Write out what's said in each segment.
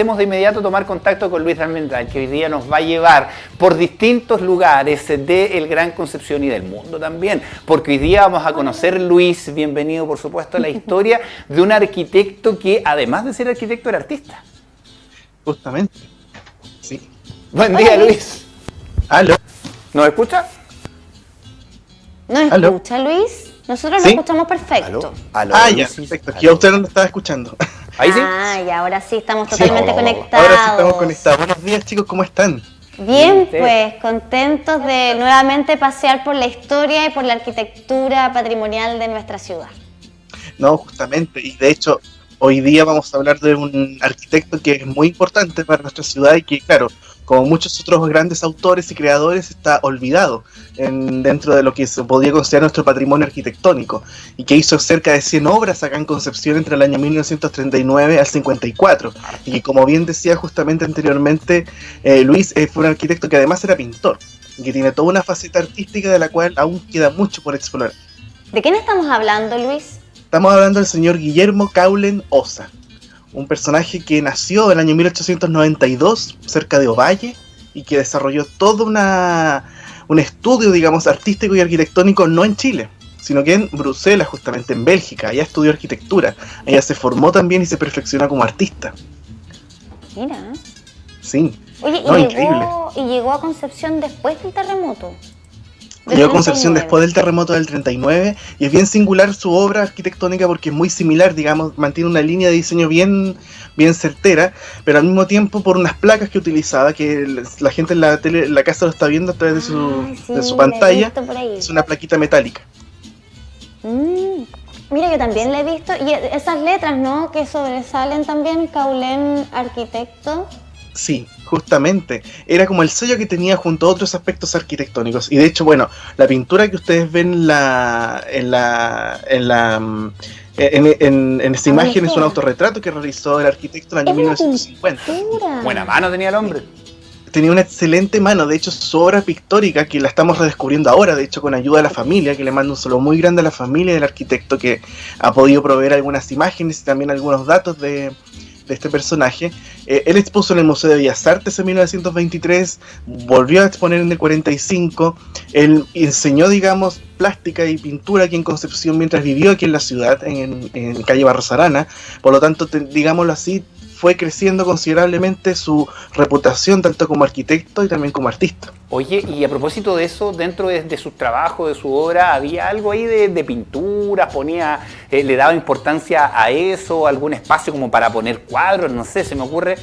Hacemos de inmediato tomar contacto con Luis Almendral, que hoy día nos va a llevar por distintos lugares del Gran Concepción y del mundo también, porque hoy día vamos a conocer, Luis, bienvenido por supuesto a la historia de un arquitecto que además de ser arquitecto era artista. Justamente, sí. Buen día, Luis. ¿Aló? ¿Nos escucha? ¿Nos escucha, Luis? Nosotros ¿Sí? lo escuchamos perfecto. ¿Aló? Ah, ya, perfecto. Aquí a usted no lo estaba escuchando. ¿Ahí sí? Ah, y ahora sí estamos totalmente Sí. conectados. Ahora sí estamos conectados. Buenos días, chicos, ¿cómo están? Bien, Sí. pues contentos de nuevamente pasear por la historia y por la arquitectura patrimonial de nuestra ciudad. No, justamente. Y de hecho, hoy día vamos a hablar de un arquitecto que es muy importante para nuestra ciudad y que, claro, como muchos otros grandes autores y creadores, está olvidado dentro de lo que se podría considerar nuestro patrimonio arquitectónico, y que hizo cerca de 100 obras acá en Concepción entre el año 1939 al 54, y que, como bien decía justamente anteriormente, Luis fue un arquitecto que además era pintor, y que tiene toda una faceta artística de la cual aún queda mucho por explorar. ¿De quién estamos hablando, Luis? Estamos hablando del señor Guillermo Caulen Ossa, un personaje que nació en el año 1892 cerca de Ovalle y que desarrolló todo un estudio, digamos, artístico y arquitectónico no en Chile, sino que en Bruselas, justamente en Bélgica. Allá estudió arquitectura, allá se formó también y se perfeccionó como artista. Mira. Sí. Oye, No, y llegó a Concepción después del terremoto. Llegó a Concepción después del terremoto del 39 y es bien singular su obra arquitectónica porque es muy similar, digamos, mantiene una línea de diseño bien certera, pero al mismo tiempo por unas placas que utilizaba, que la gente en la casa lo está viendo a través de su pantalla, es una plaquita metálica. Mira, yo también la he visto, y esas letras, ¿no? Que sobresalen también, Caulen Arquitecto. Sí, justamente. Era como el sello que tenía junto a otros aspectos arquitectónicos. Y de hecho, bueno, la pintura que ustedes ven en esta imagen es un autorretrato que realizó el arquitecto en el año 1950. Buena mano tenía el hombre. Tenía una excelente mano, de hecho su obra pictórica, que la estamos redescubriendo ahora, de hecho con ayuda de la familia, que le mando un saludo muy grande a la familia del arquitecto que ha podido proveer algunas imágenes y también algunos datos de este personaje. Él expuso en el Museo de Bellas Artes en 1923, volvió a exponer en el 45, él enseñó, digamos, plástica y pintura aquí en Concepción mientras vivió aquí en la ciudad, en calle Barros Arana, por lo tanto, digámoslo así, fue creciendo considerablemente su reputación tanto como arquitecto y también como artista. Oye, y a propósito de eso, dentro de su trabajo, de su obra, ¿había algo ahí de pinturas? ¿Le daba importancia a eso? ¿Algún espacio como para poner cuadros? No sé, se me ocurre.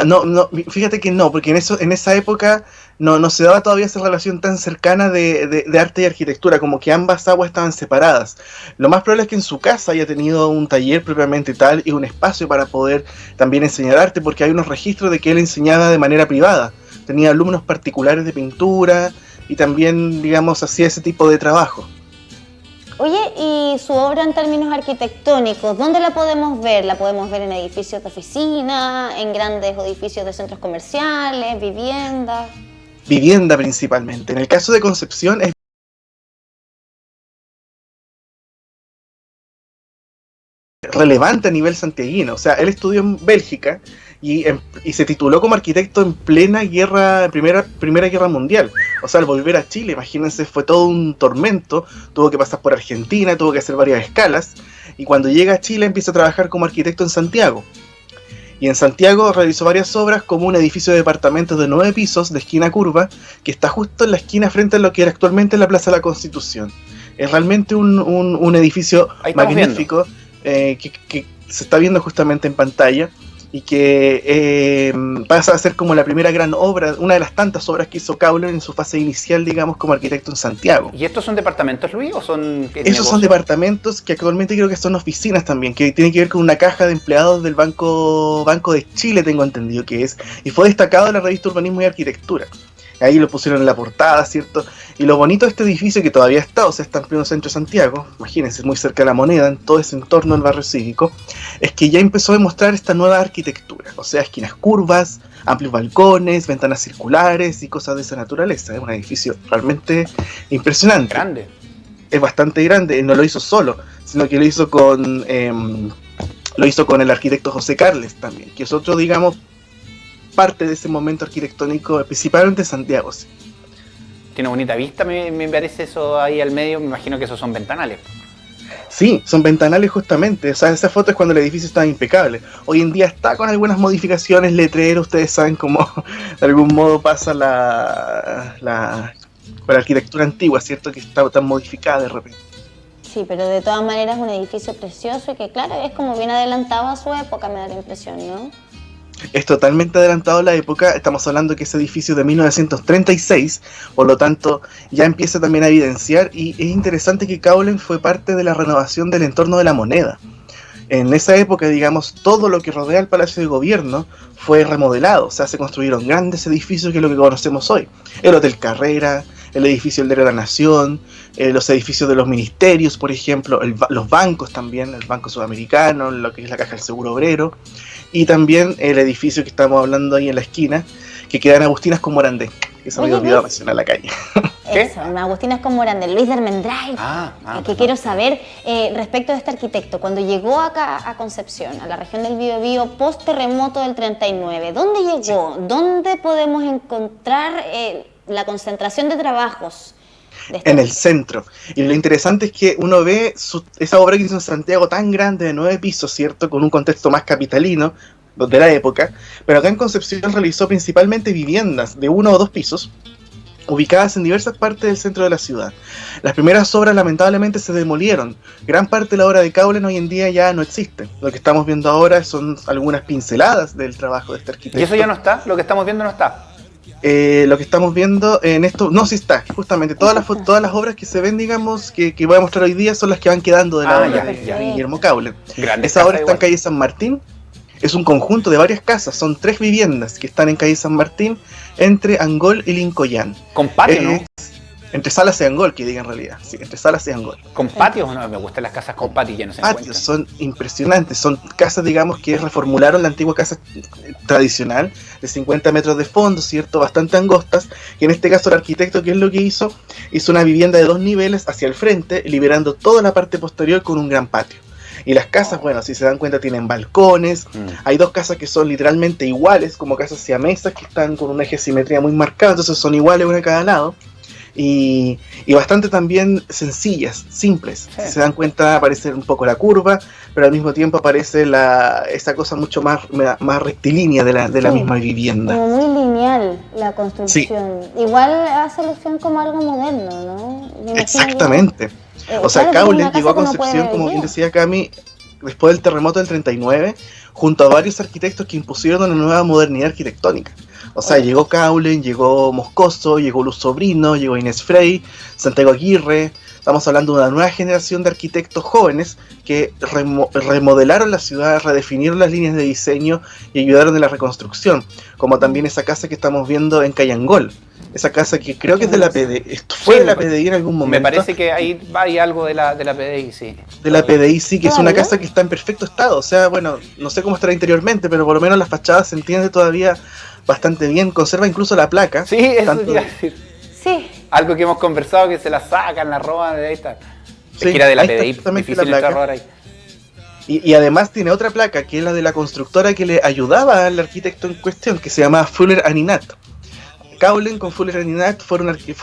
No, fíjate que no, porque en esa época no se daba todavía esa relación tan cercana de arte y arquitectura, como que ambas aguas estaban separadas. Lo más probable es que en su casa haya tenido un taller propiamente tal y un espacio para poder también enseñar arte, porque hay unos registros de que él enseñaba de manera privada. Tenía alumnos particulares de pintura y también, digamos, hacía ese tipo de trabajo. Oye, y su obra en términos arquitectónicos, ¿dónde la podemos ver? ¿La podemos ver en edificios de oficina, en grandes edificios de centros comerciales, viviendas? Vivienda principalmente. En el caso de Concepción es relevante a nivel santiaguino. O sea, él estudió en Bélgica y se tituló como arquitecto en plena guerra, primera guerra mundial. O sea, al volver a Chile, imagínense, fue todo un tormento. Tuvo que pasar por Argentina, tuvo que hacer varias escalas. Y cuando llega a Chile empieza a trabajar como arquitecto en Santiago. Y en Santiago realizó varias obras, como un edificio de departamentos de 9 pisos de esquina curva, que está justo en la esquina frente a lo que era actualmente la Plaza de la Constitución. Es realmente un edificio magnífico que se está viendo justamente en pantalla y que pasa a ser como la primera gran obra, una de las tantas obras que hizo Caulen en su fase inicial, digamos, como arquitecto en Santiago. ¿Y estos son departamentos, Luis, o son Esos son departamentos que actualmente creo que son oficinas también, que tienen que ver con una caja de empleados del Banco de Chile, tengo entendido que es, y fue destacado en la revista Urbanismo y Arquitectura. Ahí lo pusieron en la portada, ¿cierto? Y lo bonito de este edificio, que todavía está, o sea, está en pleno centro de Santiago, imagínense, muy cerca de la Moneda, en todo ese entorno del barrio cívico, es que ya empezó a demostrar esta nueva arquitectura, o sea, esquinas curvas, amplios balcones, ventanas circulares y cosas de esa naturaleza. Es un edificio realmente impresionante. Grande. Es bastante grande, no lo hizo solo, sino que lo hizo con Lo hizo con el arquitecto José Carles también, que es otro, digamos, parte de ese momento arquitectónico, principalmente en Santiago. Sí. Tiene bonita vista, me parece eso ahí al medio, me imagino que esos son ventanales. Sí, son ventanales justamente, o sea, esa foto es cuando el edificio estaba impecable. Hoy en día está con algunas modificaciones, letreros, ustedes saben cómo de algún modo pasa la arquitectura antigua, ¿cierto? Que está tan modificada de repente. Sí, pero de todas maneras es un edificio precioso y que claro, es como bien adelantado a su época, me da la impresión, ¿no? Es totalmente adelantado a la época, estamos hablando que ese edificio de 1936, por lo tanto ya empieza también a evidenciar, y es interesante que Caulen fue parte de la renovación del entorno de la Moneda. En esa época, digamos, todo lo que rodea el Palacio de Gobierno fue remodelado, o sea, se construyeron grandes edificios que es lo que conocemos hoy. El Hotel Carrera, el edificio del Diario de la Nación, los edificios de los ministerios, por ejemplo, los bancos también, el Banco Sudamericano, lo que es la Caja del Seguro Obrero, y también el edificio que estamos hablando ahí en la esquina, que queda en Agustinas con Morandé, que se me había olvidado mencionar la calle. Eso, en Agustinas con Morandé, Luis de Almendral, que quiero saber respecto de este arquitecto, cuando llegó acá a Concepción, a la región del Biobío, post terremoto del 39, ¿dónde llegó? Sí. ¿Dónde podemos encontrar la concentración de trabajos? En el centro. Y lo interesante es que uno ve esa obra que hizo en Santiago tan grande de 9 pisos, ¿cierto? Con un contexto más capitalino de la época, pero acá en Concepción realizó principalmente viviendas de 1 o 2 pisos, ubicadas en diversas partes del centro de la ciudad. Las primeras obras lamentablemente se demolieron. Gran parte de la obra de Caulen hoy en día ya no existe. Lo que estamos viendo ahora son algunas pinceladas del trabajo de este arquitecto. ¿Y eso ya no está? ¿Lo que estamos viendo no está? Lo que estamos viendo en esto, no, sí está, justamente todas las obras que se ven, digamos, que voy a mostrar hoy día son las que van quedando de la obra de Guillermo Caulen. Esa obra está en calle San Martín, es un conjunto de varias casas, son 3 viviendas que están en calle San Martín, entre Angol y Lincoyán. Con patio, ¿no? Entre Salas y Angol, que diga en realidad, sí, entre Salas y Angol. ¿Con patios o no? Me gustan las casas con patios, ya no se encuentran. Patios, son impresionantes, son casas, digamos, que reformularon la antigua casa tradicional, de 50 metros de fondo, ¿cierto? Bastante angostas, y en este caso el arquitecto, ¿qué es lo que hizo? Hizo una vivienda de 2 niveles hacia el frente, liberando toda la parte posterior con un gran patio. Y las casas, bueno, si se dan cuenta, tienen balcones. Hay 2 casas que son literalmente iguales, como casas siamesas, que están con un eje de simetría muy marcado, entonces son iguales una a cada lado. Y bastante también sencillas, simples. Sí. Si se dan cuenta, aparece un poco la curva, pero al mismo tiempo aparece esa cosa mucho más rectilínea de la misma vivienda. Como muy lineal la construcción. Sí. Igual hace alusión como algo moderno, ¿no? Exactamente. O sea, Caulen llegó a Concepción, como bien decía Cami, después del terremoto del 39, junto a varios arquitectos que impusieron una nueva modernidad arquitectónica. O sea, llegó Caulen, llegó Moscoso, llegó Luz Sobrino, llegó Inés Frey, Santiago Aguirre. Estamos hablando de una nueva generación de arquitectos jóvenes que remodelaron la ciudad, redefinieron las líneas de diseño y ayudaron en la reconstrucción. Como también esa casa que estamos viendo en Cayangol. Esa casa que creo que es de la PDI. Esto fue de la PDI en algún momento. Me parece que ahí hay algo de la PDI, sí. De la PDI, sí, que es una casa que está en perfecto estado. O sea, bueno, no sé cómo estará interiormente, pero por lo menos la fachada se entiende todavía bastante bien. Conserva incluso la placa. Sí, eso te iba a decir. Sí. Algo que hemos conversado, que se la sacan, la roban, ahí está. Sí, es que era de la PDI, difícil entrar a robar ahí. Y además tiene otra placa, que es la de la constructora que le ayudaba al arquitecto en cuestión, que se llama Fuller Aninat. Caulen con Fuller Aninat fue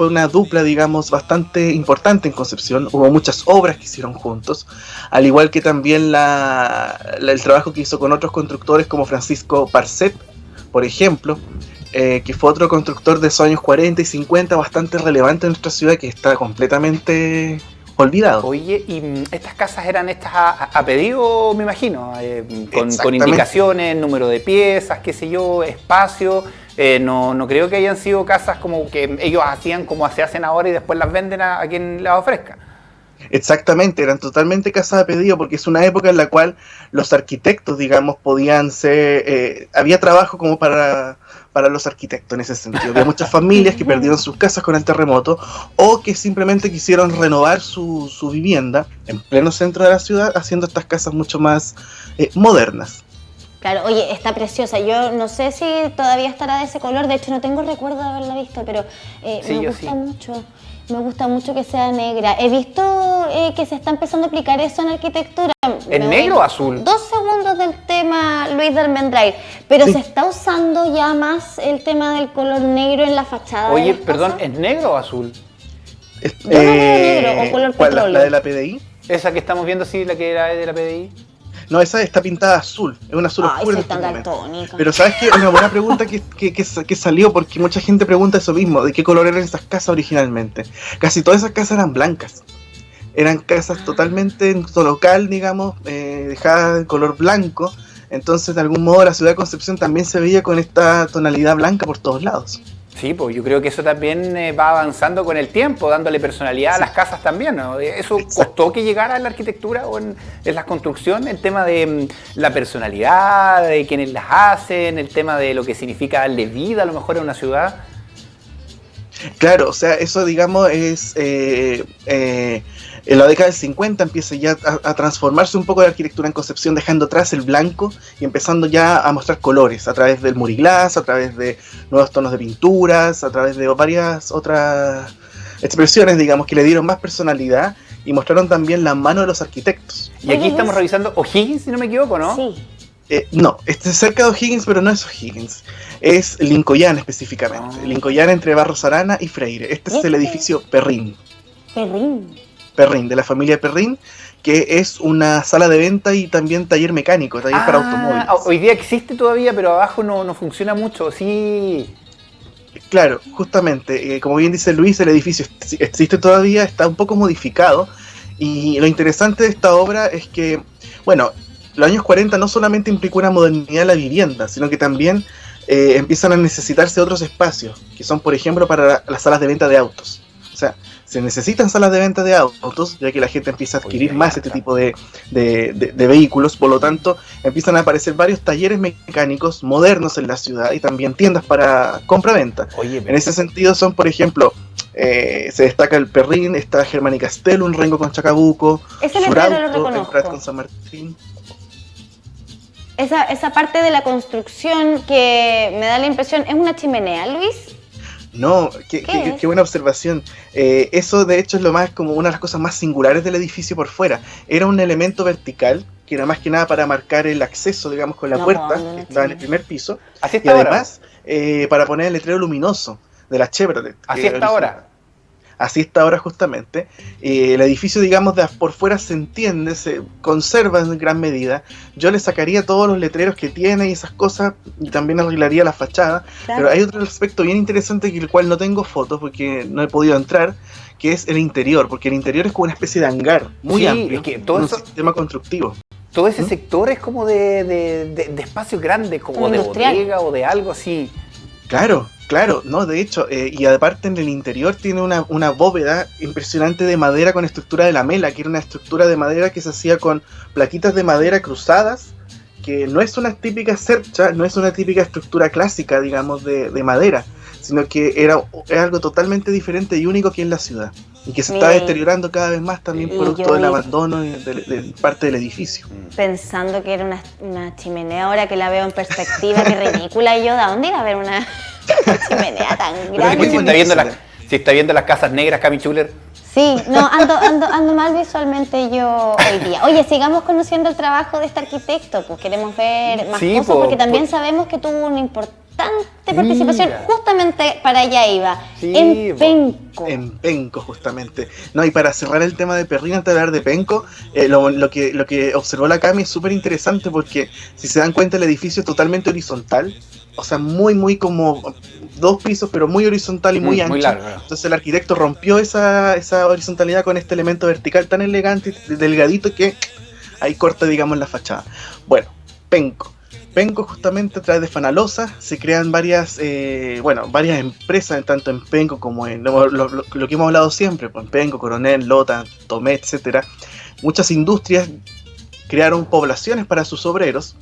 una dupla, digamos, bastante importante en Concepción. Hubo muchas obras que hicieron juntos, al igual que también el trabajo que hizo con otros constructores como Francisco Parcet, por ejemplo, que fue otro constructor de los años 40 y 50 bastante relevante en nuestra ciudad, que está completamente olvidado. Oye, ¿y estas casas eran estas a pedido, me imagino? Con indicaciones, número de piezas, qué sé yo, espacio. No creo que hayan sido casas como que ellos hacían como se hacen ahora y después las venden a quien las ofrezca. Exactamente, eran totalmente casas a pedido, porque es una época en la cual los arquitectos, digamos, podían ser... había trabajo como para los arquitectos en ese sentido. Había muchas familias que perdieron sus casas con el terremoto o que simplemente quisieron renovar su vivienda en pleno centro de la ciudad, haciendo estas casas mucho más modernas. Claro, oye, está preciosa. Yo no sé si todavía estará de ese color, de hecho no tengo recuerdo de haberla visto, pero sí, me gusta mucho. Me gusta mucho que sea negra. He visto que se está empezando a aplicar eso en arquitectura. ¿En negro o azul? 2 segundos del tema Luis de Almendral, pero Sí. se está usando ya más el tema del color negro en la fachada. Oye, de las perdón, casas. ¿es negro o azul? Yo lo veo negro o color ¿cuál, petróleo. la de la PDI? Esa que estamos viendo, sí, la que era de la PDI. No, esa está pintada azul, es un azul Ay, oscuro soy en este tan momento. daltónica. Pero ¿sabes qué? Una buena pregunta que salió, porque mucha gente pregunta eso mismo, ¿de qué color eran esas casas originalmente? Casi todas esas casas eran blancas. Eran casas totalmente en tono local, digamos, dejadas de color blanco. Entonces, de algún modo, la ciudad de Concepción también se veía con esta tonalidad blanca por todos lados. Sí, pues yo creo que eso también va avanzando con el tiempo, dándole personalidad a las casas también, ¿no? ¿Eso costó que llegara en la arquitectura o en las construcciones? El tema de la personalidad, de quienes las hacen, el tema de lo que significa darle vida a lo mejor a una ciudad. Claro, o sea, eso digamos es... en la década del 50 empieza ya a transformarse un poco la arquitectura en Concepción, dejando atrás el blanco y empezando ya a mostrar colores a través del muriglass, a través de nuevos tonos de pinturas, a través de varias otras expresiones, digamos, que le dieron más personalidad y mostraron también la mano de los arquitectos. Y aquí estamos revisando O'Higgins, si no me equivoco, ¿no? Sí. No, este es cerca de O'Higgins, pero no es O'Higgins. Es Lincoln específicamente. Oh. Lincoln entre Barros Arana y Freire. Este es el edificio Perrin. Perrin, de la familia Perrin, que es una sala de venta y también taller mecánico, taller para automóviles. Hoy día existe todavía, pero abajo no funciona mucho, sí. Claro, justamente, como bien dice Luis, el edificio existe todavía, está un poco modificado. Y lo interesante de esta obra es que, bueno, los años 40 no solamente implicó una modernidad de la vivienda, sino que también empiezan a necesitarse otros espacios, que son, por ejemplo, para las salas de venta de autos. O sea, se necesitan salas de venta de autos, ya que la gente empieza a adquirir más este tipo de vehículos, por lo tanto, empiezan a aparecer varios talleres mecánicos modernos en la ciudad y también tiendas para compra-venta. En ese sentido son, por ejemplo, se destaca el Perrin, está Germán y Castelo, un Rengo con Chacabuco, Ese letrero lo Surauto, el reconozco. Prat con San Martín. Esa parte de la construcción que me da la impresión, ¿es una chimenea, Luis? No, qué buena observación. Eso de hecho es lo más, como una de las cosas más singulares del edificio por fuera. Era un elemento vertical que era más que nada para marcar el acceso, digamos, con la puerta, que estaba en el primer piso. Así y está además, para poner el letrero luminoso de la Chevrolet. Así está ahora. Así está ahora justamente. El edificio, digamos, por fuera se entiende, se conserva en gran medida. Yo le sacaría todos los letreros que tiene y esas cosas, y también arreglaría la fachada. Claro. Pero hay otro aspecto bien interesante, que el cual no tengo fotos porque no he podido entrar, que es el interior, porque el interior es como una especie de hangar muy amplio, es que todo un eso, sistema constructivo. Todo ese sector es como de espacios grandes, como de bodega o de algo así. Claro, no, de hecho, y aparte en el interior tiene una bóveda impresionante de madera con estructura de lamela, que era una estructura de madera que se hacía con plaquitas de madera cruzadas, que no es una típica cercha, no es una típica estructura clásica, digamos, de madera, sino que era algo totalmente diferente y único aquí en la ciudad, y que se está deteriorando cada vez más también producto del abandono de parte del edificio. Pensando que era una chimenea, ahora que la veo en perspectiva, qué ridícula. Y yo, ¿de dónde iba a ver una chimenea tan grande? Si está viendo las casas negras, Cami Schuller. Sí, no, ando mal visualmente yo hoy día. Oye, sigamos conociendo el trabajo de este arquitecto, pues queremos ver más cosas, porque también sabemos que tuvo una importante participación, justamente para allá iba, en Penco. En Penco, justamente. No, y para cerrar el tema de Perrin, antes de hablar de Penco, lo que observó la Cami es súper interesante, porque si se dan cuenta el edificio es totalmente horizontal, o sea, muy como 2 pisos, pero muy horizontal y muy ancho. Muy largo. Entonces el arquitecto rompió esa horizontalidad con este elemento vertical tan elegante y delgadito que ahí corta, digamos, la fachada. Bueno, Penco justamente a través de Fanalosa se crean varias empresas, tanto en Penco como en lo que hemos hablado siempre, pues en Penco, Coronel, Lota, Tomé, etcétera. Muchas industrias crearon poblaciones para sus obreros,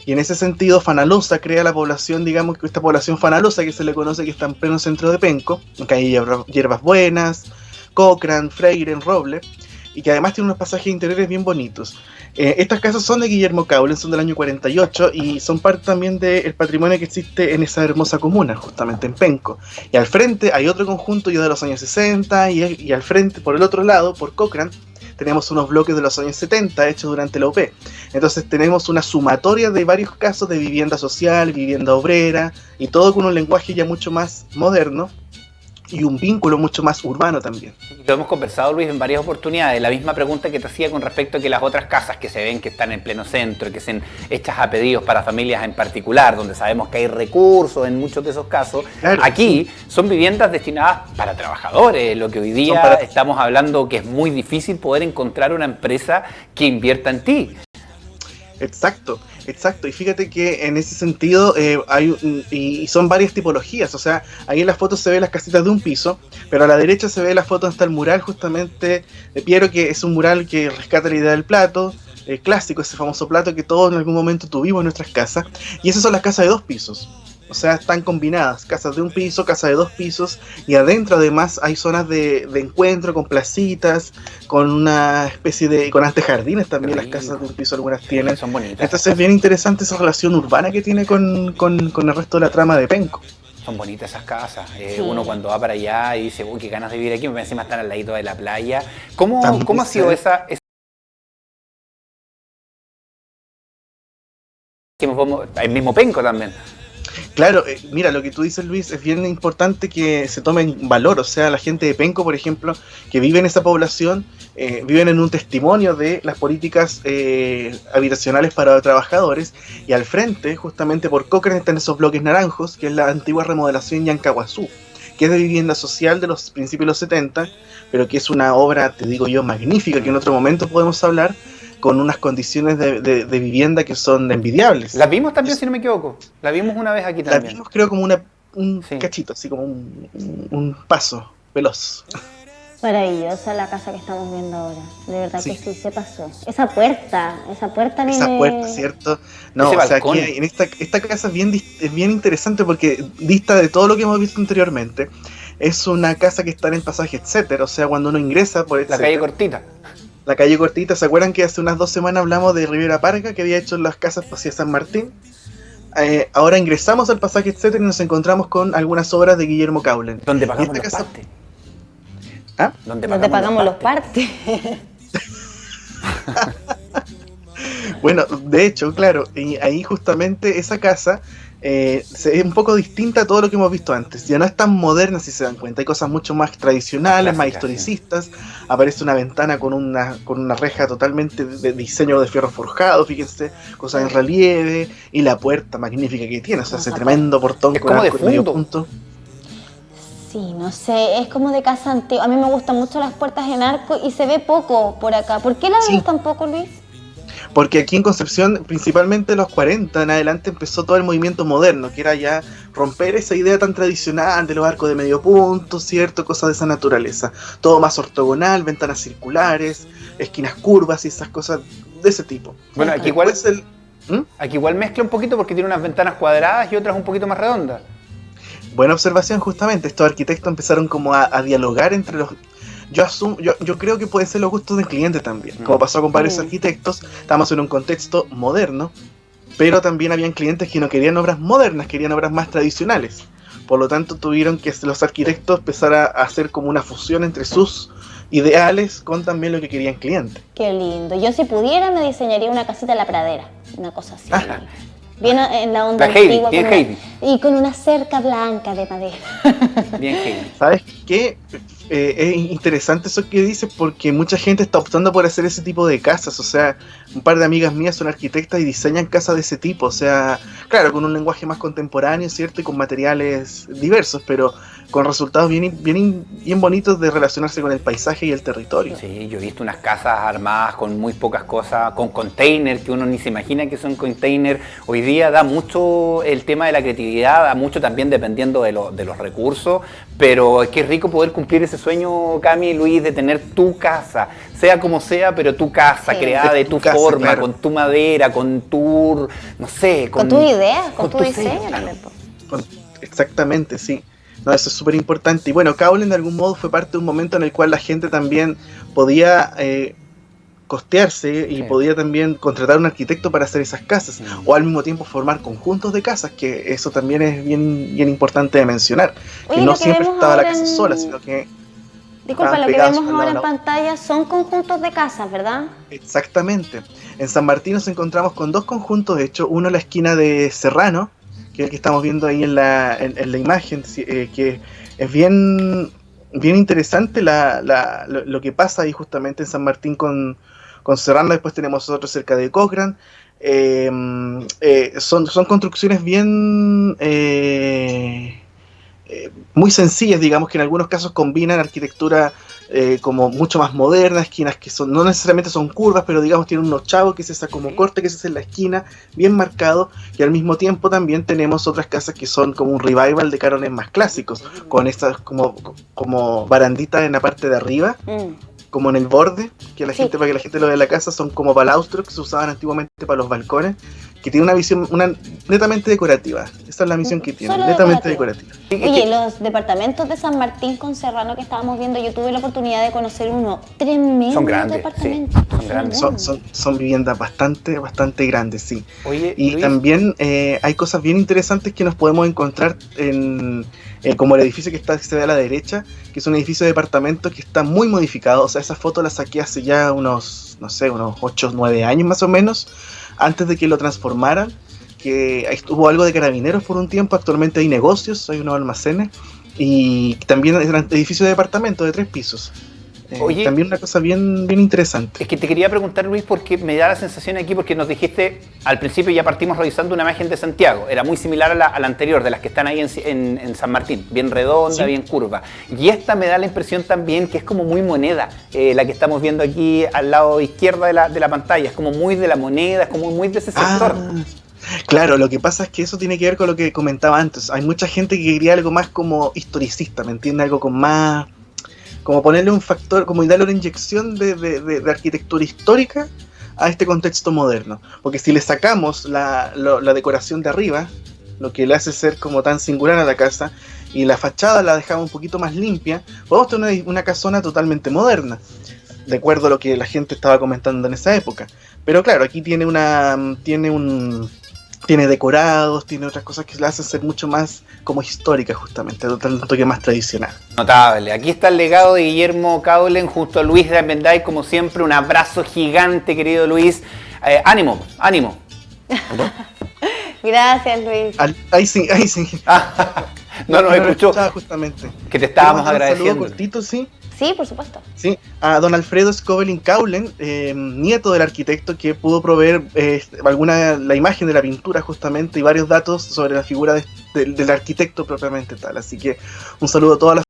y en ese sentido Fanalosa crea la población, digamos, que esta población Fanalosa que se le conoce, que está en pleno centro de Penco, que hay Hierbas Buenas, Cochrane, Freire, Roble, y que además tiene unos pasajes interiores bien bonitos. Estas casas son de Guillermo Caulen, son del año 48 y son parte también del patrimonio que existe en esa hermosa comuna, justamente en Penco. Y al frente hay otro conjunto ya de los años 60 y al frente, por el otro lado, por Cochrane, tenemos unos bloques de los años 70 hechos durante la UP. Entonces tenemos una sumatoria de varios casos de vivienda social, vivienda obrera, y todo con un lenguaje ya mucho más moderno y un vínculo mucho más urbano también. Lo hemos conversado, Luis, en varias oportunidades. La misma pregunta que te hacía con respecto a que las otras casas que se ven que están en pleno centro, que son hechas a pedidos para familias en particular, donde sabemos que hay recursos en muchos de esos casos, claro, aquí son viviendas destinadas para trabajadores, lo que hoy día estamos hablando que es muy difícil poder encontrar una empresa que invierta en ti. Exacto, y fíjate que en ese sentido y son varias tipologías, o sea, ahí en las fotos se ve las casitas de un piso, pero a la derecha se ve la foto donde está el mural justamente de Piero, que es un mural que rescata la idea del plato, clásico, ese famoso plato que todos en algún momento tuvimos en nuestras casas, y esas son las casas de 2 pisos. O sea, están combinadas, casas de 1 piso, casas de 2 pisos, y adentro además hay zonas de encuentro con placitas, con una especie de, con antejardines también. Las casas de 1 piso algunas tienen. Son bonitas. Entonces es bien interesante esa relación urbana que tiene con el resto de la trama de Penco. Son bonitas esas casas. Uno cuando va para allá y dice, uy, qué ganas de vivir aquí, me encima están al ladito de la playa. ¿Cómo ha sido esa el mismo Penco también? Claro, mira, lo que tú dices, Luis, es bien importante que se tome en valor. O sea, la gente de Penco, por ejemplo, que vive en esa población, viven en un testimonio de las políticas habitacionales para trabajadores, y al frente, justamente por Cochrane, están esos bloques naranjos, que es la antigua remodelación Yancahuazú, que es de vivienda social de los principios de los 70, pero que es una obra, te digo yo, magnífica, que en otro momento podemos hablar, con unas condiciones de vivienda que son envidiables. La vimos también, si no me equivoco. La vimos una vez aquí también. La vimos, creo, como un cachito, así como un paso veloz. Maravillosa la casa que estamos viendo ahora. De verdad que sí, se pasó. Esa puerta viene... Esa puerta, ¿cierto? No, o sea, aquí en esta casa es bien interesante porque dista de todo lo que hemos visto anteriormente. Es una casa que está en el pasaje Etcétera, o sea, cuando uno ingresa por Etcétera. La calle cortita. La calle cortita, ¿se acuerdan que hace unas 2 semanas hablamos de Rivera Parga, que había hecho las casas hacia San Martín? Ahora ingresamos al pasaje Etcétera y nos encontramos con algunas obras de Guillermo Caulen. ¿Dónde pagamos los partes? ¿Ah? ¿Dónde pagamos los partes? Bueno, de hecho, claro, y ahí justamente esa casa es un poco distinta a todo lo que hemos visto antes. Ya no es tan moderna, si se dan cuenta. Hay cosas mucho más tradicionales, más historicistas. Aparece una ventana con una reja totalmente de diseño de fierro forjado, fíjense, cosas en relieve, y la puerta magnífica que tiene, o sea, ese tremendo portón con arco de medio punto. Sí, no sé, es como de casa antigua. A mí me gustan mucho las puertas en arco y se ve poco por acá. ¿Por qué la vemos tan poco, Luis? Porque aquí en Concepción, principalmente en los 40 en adelante, empezó todo el movimiento moderno, que era ya romper esa idea tan tradicional de los arcos de medio punto, ¿cierto? Cosas de esa naturaleza. Todo más ortogonal, ventanas circulares, esquinas curvas y esas cosas de ese tipo. Bueno, aquí igual mezcla un poquito porque tiene unas ventanas cuadradas y otras un poquito más redondas. Buena observación, justamente. Estos arquitectos empezaron como a dialogar entre los... Yo creo que puede ser los gustos del cliente también. Como pasó con varios arquitectos, estamos en un contexto moderno, pero también habían clientes que no querían obras modernas, querían obras más tradicionales. Por lo tanto, tuvieron que los arquitectos empezar a hacer como una fusión entre sus ideales con también lo que querían clientes. Qué lindo. Yo, si pudiera, me diseñaría una casita en la pradera, una cosa así. Bien en la onda antigua, y con una cerca blanca de madera. Bien Heidi. ¿Sabes qué? Es interesante eso que dices, porque mucha gente está optando por hacer ese tipo de casas. O sea, un par de amigas mías son arquitectas y diseñan casas de ese tipo. O sea, claro, con un lenguaje más contemporáneo, ¿cierto? Y con materiales diversos, pero con resultados bien bonitos de relacionarse con el paisaje y el territorio. Sí, yo he visto unas casas armadas con muy pocas cosas, con containers, que uno ni se imagina que son containers. Hoy día da mucho el tema de la creatividad, da mucho también dependiendo de los recursos, pero es que es rico poder cumplir ese sueño, Cami y Luis, de tener tu casa, sea como sea, pero tu casa, creada de tu forma, claro, con tu madera, con tu, no sé, con tus ideas, con tu diseño también. Exactamente, sí. No, eso es súper importante. Y bueno, Caulen de algún modo fue parte de un momento en el cual la gente también podía costearse y podía también contratar a un arquitecto para hacer esas casas, o al mismo tiempo formar conjuntos de casas, que eso también es bien importante de mencionar. Oye, que no siempre estaba la casa sola, sino que... Disculpa, lo que vemos ahora en pantalla son conjuntos de casas, ¿verdad? Exactamente. En San Martín nos encontramos con 2 conjuntos hechos, uno en la esquina de Serrano, que es el que estamos viendo ahí en la imagen, que es bien interesante lo que pasa ahí justamente en San Martín con Serrano. Después tenemos otro cerca de Cochrane. Son construcciones bien muy sencillas, digamos, que en algunos casos combinan arquitectura como mucho más moderna, esquinas que no necesariamente son curvas, pero digamos tienen un ochavo que es esa como corte que se hace en la esquina, bien marcado, y al mismo tiempo también tenemos otras casas que son como un revival de cánones más clásicos, con estas como baranditas en la parte de arriba, como en el borde, que la gente, para que la gente lo vea en la casa, son como balaustros que se usaban antiguamente para los balcones, que tiene una visión netamente decorativa. Esa es la misión que tiene, netamente decorativa. Oye, los departamentos de San Martín con Serrano que estábamos viendo, yo tuve la oportunidad de conocer uno. Tremendo. Son grandes, departamentos. sí, son grandes. Son viviendas bastante grandes, sí. Oye, y Luis, también hay cosas bien interesantes que nos podemos encontrar como el edificio que se ve a la derecha, que es un edificio de departamentos que está muy modificado. O sea, esa foto la saqué hace ya unos 8 o 9 años más o menos, antes de que lo transformaran, que estuvo algo de carabineros por un tiempo. Actualmente hay negocios, hay unos almacenes, y también eran edificios de departamentos de 3 pisos. Oye, también una cosa bien interesante. Es que te quería preguntar, Luis, porque me da la sensación aquí, porque nos dijiste, al principio ya partimos revisando una imagen de Santiago, era muy similar a la anterior, de las que están ahí en San Martín, bien redonda, sí, bien curva. Y esta me da la impresión también que es como muy moneda, la que estamos viendo aquí al lado izquierda de la pantalla, es como muy de la moneda, es como muy de ese sector. Claro, lo que pasa es que eso tiene que ver con lo que comentaba antes. Hay mucha gente que quería algo más como historicista, ¿me entiendes? Algo con más... como ponerle un factor, como darle una inyección de arquitectura histórica a este contexto moderno. Porque si le sacamos la decoración de arriba, lo que le hace ser como tan singular a la casa, y la fachada la dejamos un poquito más limpia, podemos tener una casona totalmente moderna, de acuerdo a lo que la gente estaba comentando en esa época. Pero claro, aquí tiene decorados, tiene otras cosas que la hacen ser mucho más como histórica, justamente, un toque más tradicional. Notable. Aquí está el legado de Guillermo Caulen junto a Luis de Armendáriz, como siempre, un abrazo gigante, querido Luis. Ánimo. Gracias, Luis. Ahí sí. No nos escuchó. Justamente. Que te estábamos agradeciendo. Un saludo cortito, sí. Sí, por supuesto. Sí, a don Alfredo Scovelin Caulen, nieto del arquitecto, que pudo proveer la imagen de la pintura justamente y varios datos sobre la figura del arquitecto propiamente tal. Así que un saludo a toda la